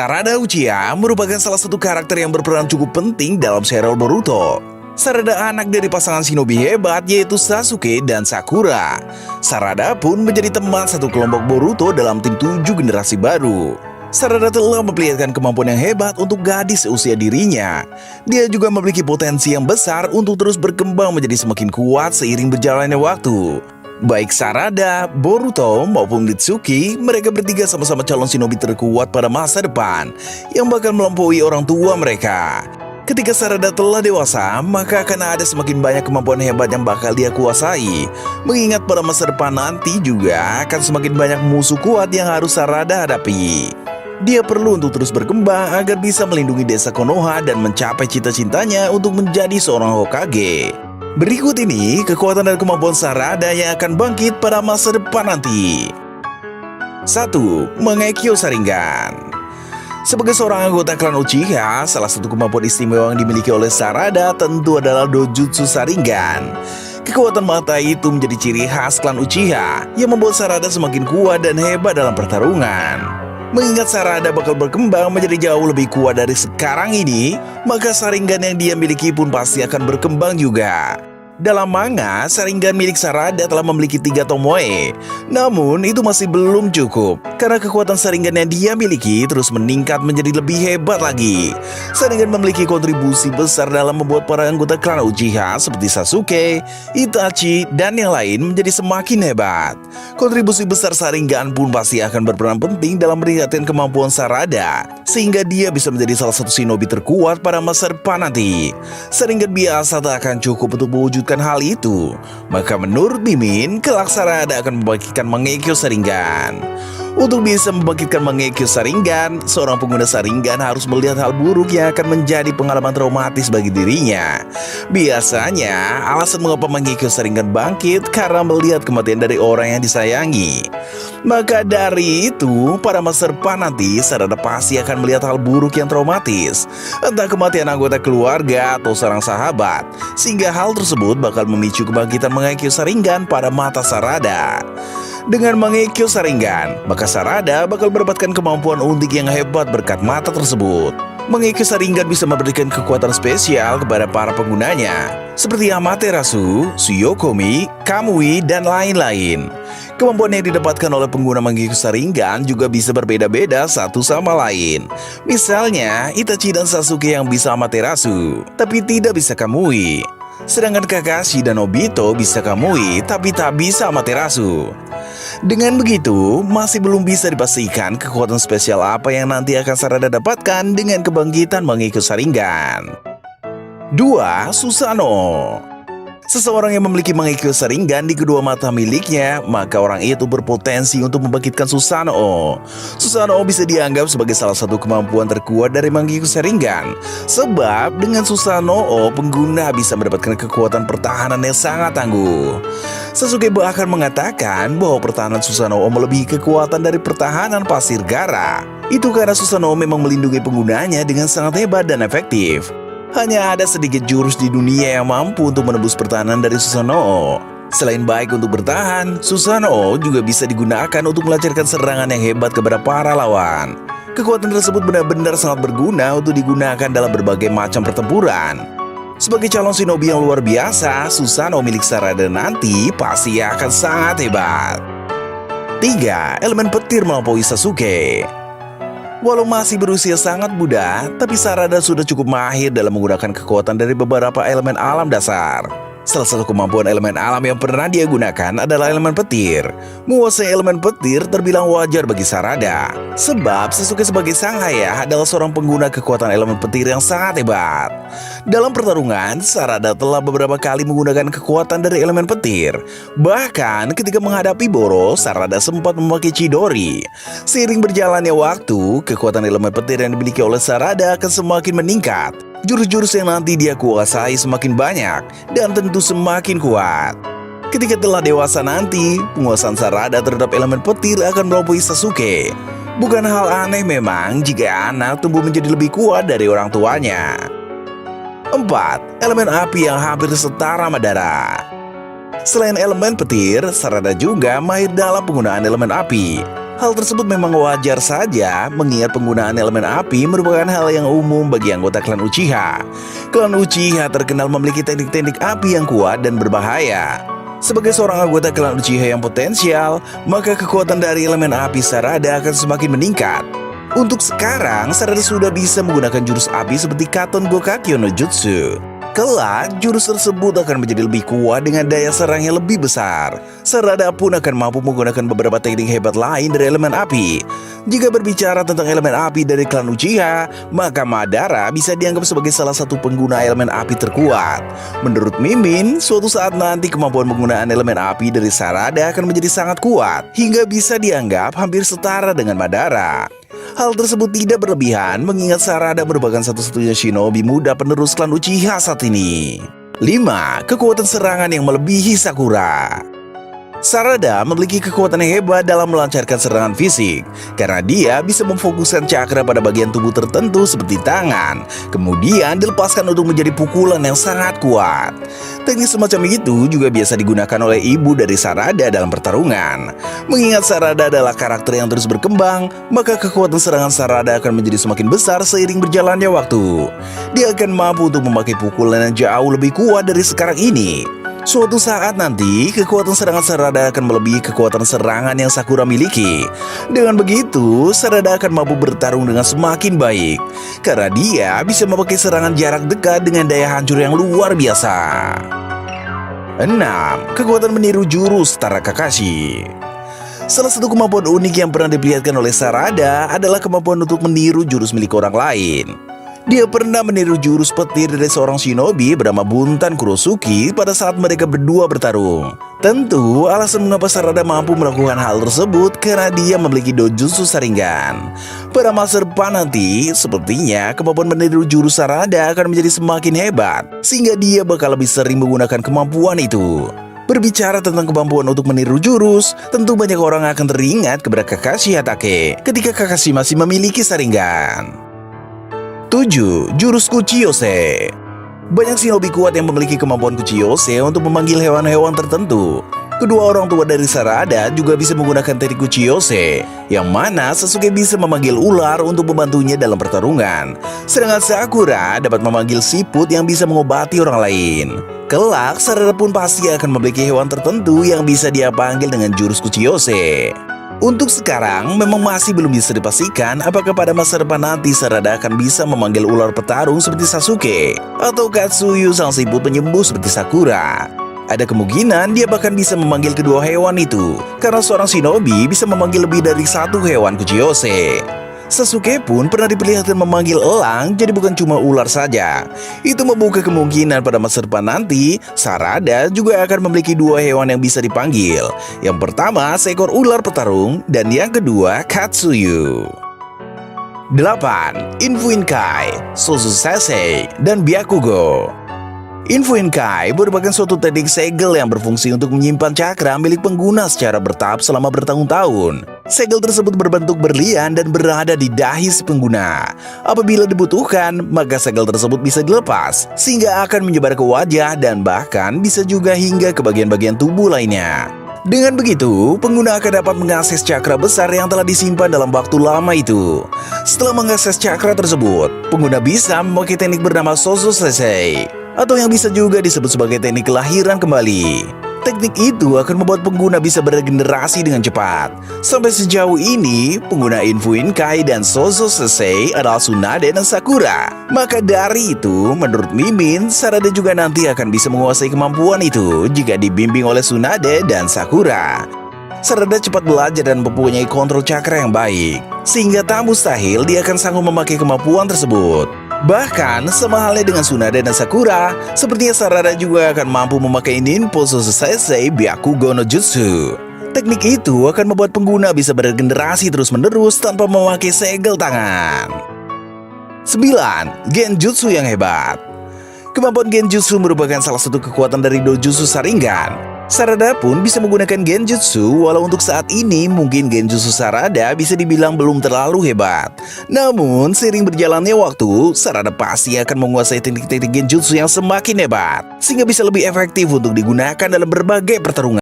Sarada Uchiha merupakan salah satu karakter yang berperan cukup penting dalam serial Boruto. Sarada anak dari pasangan shinobi hebat yaitu Sasuke dan Sakura. Sarada pun menjadi teman satu kelompok Boruto dalam tim 7 generasi baru. Sarada telah memperlihatkan kemampuan yang hebat untuk gadis seusia dirinya. Dia juga memiliki potensi yang besar untuk terus berkembang menjadi semakin kuat seiring berjalannya waktu. Baik Sarada, Boruto, maupun Mitsuki, mereka bertiga sama-sama calon shinobi terkuat pada masa depan yang bakal melampaui orang tua mereka. Ketika Sarada telah dewasa, maka akan ada semakin banyak kemampuan hebat yang bakal dia kuasai. Mengingat pada masa depan nanti juga akan semakin banyak musuh kuat yang harus Sarada hadapi. Dia perlu untuk terus berkembang agar bisa melindungi desa Konoha dan mencapai cita-citanya untuk menjadi seorang Hokage. Berikut ini kekuatan dan kemampuan Sarada yang akan bangkit pada masa depan nanti. 1. Mangekyo Sharingan. Sebagai seorang anggota klan Uchiha, salah satu kemampuan istimewa yang dimiliki oleh Sarada tentu adalah Dojutsu Sharingan. Kekuatan mata itu menjadi ciri khas klan Uchiha yang membuat Sarada semakin kuat dan hebat dalam pertarungan. Mengingat Sarada bakal berkembang menjadi jauh lebih kuat dari sekarang ini, maka Sharingan yang dia miliki pun pasti akan berkembang juga. Dalam manga, Sharingan milik Sarada telah memiliki 3 tomoe. Namun, itu masih belum cukup, karena kekuatan Sharingan yang dia miliki terus meningkat menjadi lebih hebat lagi. Sharingan memiliki kontribusi besar dalam membuat para anggota klan Uchiha seperti Sasuke, Itachi, dan yang lain menjadi semakin hebat. Kontribusi besar Sharingan pun pasti akan berperan penting dalam meningkatkan kemampuan Sarada, sehingga dia bisa menjadi salah satu shinobi terkuat pada masa depan nanti. Sharingan biasa tak akan cukup untuk mewujudkan hal itu. Maka menurut Mimin, kelak Sarada akan membangkitkan Mangekyo Sharingan. Untuk bisa membangkitkan Mangekyo Sharingan, seorang pengguna Sharingan harus melihat hal buruk yang akan menjadi pengalaman traumatis bagi dirinya. Biasanya, alasan mengapa Mangekyo Sharingan bangkit karena melihat kematian dari orang yang disayangi. Maka dari itu, pada masa depan nanti, Sarada pasti akan melihat hal buruk yang traumatis, entah kematian anggota keluarga atau seorang sahabat, sehingga hal tersebut bakal memicu kebangkitan Mangekyo Sharingan pada mata Sarada. Dengan Mangekyo Sharingan, maka Sarada bakal mendapatkan kemampuan unik yang hebat berkat mata tersebut. Mangekyo Sharingan bisa memberikan kekuatan spesial kepada para penggunanya, seperti Amaterasu, Tsuyokomi, Kamui, dan lain-lain. Kemampuan yang didapatkan oleh pengguna Mangekyo Sharingan juga bisa berbeda-beda satu sama lain. Misalnya, Itachi dan Sasuke yang bisa Amaterasu, tapi tidak bisa Kamui. Sedangkan Kakashi dan Obito bisa Kamui, tapi tak bisa Amaterasu. Dengan begitu, masih belum bisa dipastikan kekuatan spesial apa yang nanti akan Sarada dapatkan dengan kebangkitan Mangekyo Sharingan. 2. Susanoo. Seseorang yang memiliki Mangekyo Sharingan di kedua mata miliknya, maka orang itu berpotensi untuk membangkitkan Susanoo. Susanoo bisa dianggap sebagai salah satu kemampuan terkuat dari Mangekyo Sharingan. Sebab dengan Susanoo, pengguna bisa mendapatkan kekuatan pertahanan yang sangat tangguh. Sasuke bahkan mengatakan bahwa pertahanan Susanoo melebihi kekuatan dari pertahanan pasir Gaara. Itu karena Susanoo memang melindungi penggunanya dengan sangat hebat dan efektif. Hanya ada sedikit jurus di dunia yang mampu untuk menembus pertahanan dari Susanoo. Selain baik untuk bertahan, Susanoo juga bisa digunakan untuk melancarkan serangan yang hebat kepada para lawan. Kekuatan tersebut benar-benar sangat berguna untuk digunakan dalam berbagai macam pertempuran. Sebagai calon shinobi yang luar biasa, Susanoo milik Sarada nanti pasti akan sangat hebat. 3. Elemen petir melampaui Sasuke. Walau masih berusia sangat muda, tapi Sarada sudah cukup mahir dalam menggunakan kekuatan dari beberapa elemen alam dasar. Salah satu kemampuan elemen alam yang pernah dia gunakan adalah elemen petir. Menguasai elemen petir terbilang wajar bagi Sarada, sebab Sasuke sebagai sang ayah adalah seorang pengguna kekuatan elemen petir yang sangat hebat. Dalam pertarungan, Sarada telah beberapa kali menggunakan kekuatan dari elemen petir. Bahkan ketika menghadapi Boro, Sarada sempat memakai Chidori. Seiring berjalannya waktu, kekuatan elemen petir yang dimiliki oleh Sarada akan semakin meningkat. Jurus-jurus yang nanti dia kuasai semakin banyak dan tentu semakin kuat. Ketika telah dewasa nanti, penguasaan Sarada terhadap elemen petir akan melampaui Sasuke. Bukan hal aneh memang jika anak tumbuh menjadi lebih kuat dari orang tuanya. 4. Elemen api yang hampir setara Madara. Selain elemen petir, Sarada juga mahir dalam penggunaan elemen api. Hal tersebut memang wajar saja, mengingat penggunaan elemen api merupakan hal yang umum bagi anggota klan Uchiha. Klan Uchiha terkenal memiliki teknik-teknik api yang kuat dan berbahaya. Sebagai seorang anggota klan Uchiha yang potensial, maka kekuatan dari elemen api Sarada akan semakin meningkat. Untuk sekarang, Sarada sudah bisa menggunakan jurus api seperti Katon Gokakyo no Jutsu. Kelak, jurus tersebut akan menjadi lebih kuat dengan daya serang yang lebih besar. Sarada pun akan mampu menggunakan beberapa teknik hebat lain dari elemen api. Jika berbicara tentang elemen api dari klan Uchiha, maka Madara bisa dianggap sebagai salah satu pengguna elemen api terkuat. Menurut Mimin, suatu saat nanti kemampuan penggunaan elemen api dari Sarada akan menjadi sangat kuat, hingga bisa dianggap hampir setara dengan Madara. Hal tersebut tidak berlebihan mengingat Sarada merupakan satu-satunya shinobi muda penerus klan Uchiha saat ini. 5. Kekuatan serangan yang melebihi Sakura. Sarada memiliki kekuatan yang hebat dalam melancarkan serangan fisik karena dia bisa memfokuskan cakra pada bagian tubuh tertentu seperti tangan, kemudian dilepaskan untuk menjadi pukulan yang sangat kuat. Teknik semacam itu juga biasa digunakan oleh ibu dari Sarada dalam pertarungan. Mengingat Sarada adalah karakter yang terus berkembang, maka kekuatan serangan Sarada akan menjadi semakin besar seiring berjalannya waktu. Dia akan mampu untuk memakai pukulan yang jauh lebih kuat dari sekarang ini. Suatu saat nanti, kekuatan serangan Sarada akan melebihi kekuatan serangan yang Sakura miliki. Dengan begitu, Sarada akan mampu bertarung dengan semakin baik, karena dia bisa memakai serangan jarak dekat dengan daya hancur yang luar biasa. 6. Kekuatan meniru jurus Tara Kakashi. Salah satu kemampuan unik yang pernah diperlihatkan oleh Sarada adalah kemampuan untuk meniru jurus milik orang lain. Dia pernah meniru jurus petir dari seorang shinobi bernama Buntan Kurosuke pada saat mereka berdua bertarung. Tentu, alasan mengapa Sarada mampu melakukan hal tersebut karena dia memiliki dojutsu Sharingan. Pada masa depan nanti, sepertinya kemampuan meniru jurus Sarada akan menjadi semakin hebat, sehingga dia bakal lebih sering menggunakan kemampuan itu. Berbicara tentang kemampuan untuk meniru jurus, tentu banyak orang akan teringat kepada Kakashi Hatake ketika Kakashi masih memiliki Sharingan. 7. Jurus Kuchiyose. Banyak shinobi kuat yang memiliki kemampuan Kuchiyose untuk memanggil hewan-hewan tertentu. Kedua orang tua dari Sarada juga bisa menggunakan teknik Kuchiyose, yang mana Sasuke bisa memanggil ular untuk membantunya dalam pertarungan. Sedangkan Sakura dapat memanggil siput yang bisa mengobati orang lain. Kelak, Sarada pun pasti akan memiliki hewan tertentu yang bisa dia panggil dengan jurus Kuchiyose. Untuk sekarang, memang masih belum bisa dipastikan apakah pada masa depan nanti Sarada akan bisa memanggil ular petarung seperti Sasuke atau Katsuyu sang siput penyembuh seperti Sakura. Ada kemungkinan dia bahkan bisa memanggil kedua hewan itu, karena seorang shinobi bisa memanggil lebih dari satu hewan Kuchiyose. Sasuke pun pernah diperlihatkan memanggil elang, jadi bukan cuma ular saja. Itu membuka kemungkinan pada masa depan nanti, Sarada juga akan memiliki dua hewan yang bisa dipanggil. Yang pertama, seekor ular petarung, dan yang kedua, Katsuyu. 8. Infuinkai, Sozu Sensei, dan Byakugo. Infuinkai merupakan suatu teknik segel yang berfungsi untuk menyimpan cakra milik pengguna secara bertahap selama bertahun-tahun. Segel tersebut berbentuk berlian dan berada di dahi si pengguna. Apabila dibutuhkan, maka segel tersebut bisa dilepas, sehingga akan menyebar ke wajah dan bahkan bisa juga hingga ke bagian-bagian tubuh lainnya. Dengan begitu, pengguna akan dapat mengakses cakra besar yang telah disimpan dalam waktu lama itu. Setelah mengakses cakra tersebut, pengguna bisa memakai teknik bernama Sozo Sensei, atau yang bisa juga disebut sebagai teknik kelahiran kembali. Teknik itu akan membuat pengguna bisa beregenerasi dengan cepat. Sampai sejauh ini, pengguna Infuinkai dan Sozo Sensei adalah Tsunade dan Sakura. Maka dari itu, menurut Mimin, Sarada juga nanti akan bisa menguasai kemampuan itu jika dibimbing oleh Tsunade dan Sakura. Sarada cepat belajar dan mempunyai kontrol cakra yang baik, sehingga tak mustahil dia akan sanggup memakai kemampuan tersebut. Bahkan, sama halnya dengan Tsunade dan Sakura, sepertinya Sarada juga akan mampu memakai Ninpo Sozu Sensei Byakugo no Jutsu. Teknik itu akan membuat pengguna bisa beregenerasi terus-menerus tanpa memakai segel tangan. 9. Genjutsu yang hebat. Kemampuan Genjutsu merupakan salah satu kekuatan dari dojutsu Sharingan. Sarada pun bisa menggunakan Genjutsu, walau untuk saat ini mungkin Genjutsu Sarada bisa dibilang belum terlalu hebat. Namun, seiring berjalannya waktu, Sarada pasti akan menguasai teknik-teknik Genjutsu yang semakin hebat, sehingga bisa lebih efektif untuk digunakan dalam berbagai pertarungan.